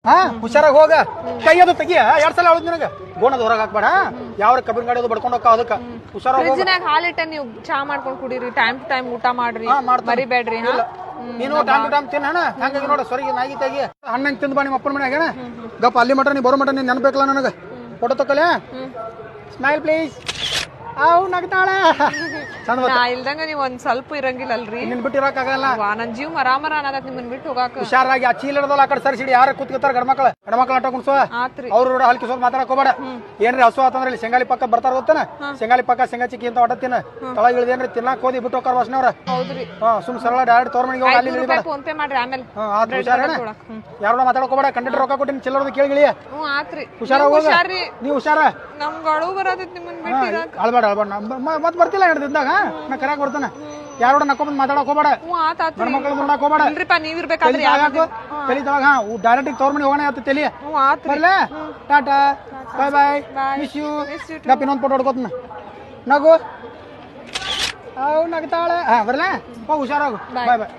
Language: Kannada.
ಹಾ ಹುಷಾರಾಗಿ ಹೋಗ ಕೈ ಅದು ತೆಗಿಯ 2 ಸಲ ಹೇಳಿದ್ ನಿನಗ ಗೋಣದ ಹೊರಗೆ ಹಾಕ್ಬೇಡ ಯಾವ ಕಬ್ಬಿನ ಗಾಡಿ ಅದು ಬಡ್ಕೊಂಡು ಹೋಗ್ತಾವ ಅದಕ್ಕೆ ಹುಷಾರಾಗಿ ಹೋಗ ಫ್ರಿಜ್ನಾಗ ಹಾಲಿಟ್ಟ ನೀವು ಚಾ ಮಾಡ್ಕೊಂಡು ಕುಡೀರಿ ಟೈಮ್ ಟು ಟೈಮ್ ಊಟ ಮಾಡ್ರಿ ಮರಿಬೇಡ್ರಿ ನೀನು ಟೈಮ್ ಟು ಟೈಮ್ ತಿನ್ನ ಹಂಗಾಗಿ ನೋಡ ಸೊರಿಗೆ ನಾಯಿ ತೆಗಿ ಹಣ್ಣಂಗೆ ತಿಂದ್ ಬಾ ನಿಮ್ಮ ಅಪ್ಪನ ಮನ್ಯಾಗ ಗಪ್ಪ ಅಲ್ಲಿ ಮಟ ನೀ ಬರೋ ಮಟ ನೀನು ನೆನಬೇಕಲ್ಲ ನನಗೆ ಫೋಟೋ ತಕೊಲೆ ಸ್ಮೈಲ್ ಪ್ಲೀಸ್ ಅವ್ ನಗ್ತಾಳೆ ಚಂದ ನಾ ಇಲ್ದಂಗ ನೀವ್ ಒಂದ್ ಸ್ವಲ್ಪ ಇರಂಗಿಲ್ಲ ಅಲ್ರಿ ನಿನ್ ಬಿಟ್ಟು ಇರಕ್ಕಾಗಲ್ಲ ನನ್ ಜೀವ ಮರಾಮರ ಅನ್ನದತ್ ನಿಮ್ಮನ್ ಬಿಟ್ಟು ಹೋಗಾಕ ಹುಷಾರಾಗಿ ಆ ಚೀಲ ಇಡದಲ್ಲ ಆ ಕಡೆ ಸರಿಸಿಡಿ ಯಾರ ಕೂತ್ಕೋತಾರ ಗಂಡ್ಮಕ್ಳ ಆಟ ಕುಣ್ಸೋ ಆತ್ರಿ ಅವ್ರು ಹಲ್ಕಿ ಸ್ವಲ್ಪ ಮಾತಾಡಕ್ ಹೋಗ್ಬೇಡ ಏನ್ರಿ ಹಸು ಆತಂದ್ರೆ ಇಲ್ಲಿ ಶೇಂಗಾಲಿ ಪಕ್ಕ ಬರ್ತಾರ ಗೊತ್ತನ ಶೇಂಗಾಲಿ ಪಕ್ಕ ಶೇಂಗಾ ಚಿಕ್ಕಿ ಅಂತ ಹೊಟ್ಟತಿನ ತಳಗ ಇಳಿದೇನ್ರಿ ತಿನ್ನಾಕ್ ಹೋದಿ ಬಿಟ್ಟು ಹೋಗಾರ ವಾಸನೆಯವ್ರ ಹೌದ್ರಿ ಸುಮ್ ಸರಳ ಡೈರೆಕ್ಟ್ ತೋರ್ಮಣಿಗೆ ಹೋಗಿ ಅಲ್ಲಿ ಇಳಿಬೇಡ ಫೋನ್ ಪೇ ಮಾಡ್ರಿ ಆಮೇಲೆ ಆತ್ ಹುಷಾರ ಯಾರು ಮಾತಾಡಕ್ ಹೋಗ್ಬೇಡ ಕಂಡಕ್ಟರ್ ರೊಕ್ಕ ಕೊಟ್ಟಿನಿ ಚಿಲ್ಲರದ ಕೇಳಿಗಳಿಯ ಆತ್ರಿ ಹುಷಾರಾಗಿ ಹೋಗ ಹುಷಾರ್ರಿ ನೀ ಹುಷಾರ ನಮ್ಗ ಅಳು ಬರತೈತಿ ನಿಮ್ಮನ್ ಬಿಟ್ಟು ಇರಾಕ ಅಳ್ಬೇಡ ಮತ್ ಬರ್ತಿಲ್ಲ ಹಿಡ್ದಿದ್ದಾಗ ನಾ ಕರ್ಯಾಕ್ ಬರ್ತಾನೆ ಯಾರೋಡ ನಕ್ಕೊಂಡ್ ಮಾತಾಡಕ್ ಹೋಗ್ಬೇಡ ಆತ್ರಿ ಗಂಡ್ಮಕ್ಳು ನೋಡಕ್ ಹೋಗ್ಬೇಡ ಇಲ್ರಿಪ್ಪ ನೀವ್ ಇರ್ಬೇಕಾದ್ರೆ ತಲಿ ತೊಳಗ ಡೈರೆಕ್ಟ್ ತೋರ್ಮಣಿ ಹೋಗೋಣ ಆತ ತಲಿ ಆತ್ರಿ ಬರ್ಲೆ ಟಾಟಾ ಬಾಯ್ ಬಾಯ್ ಮಿಸ್ ಯು ಗಪ್ ಇನ್ನೊಂದು ಫೋಟೋ ಹೊಡ್ಕೋತನ ನಗು ಅವ್ ನಗ್ತಾಳೆ ಬರ್ಲೆ ಹುಷಾರಾಗು ಬಾಯ್ ಬಾಯ್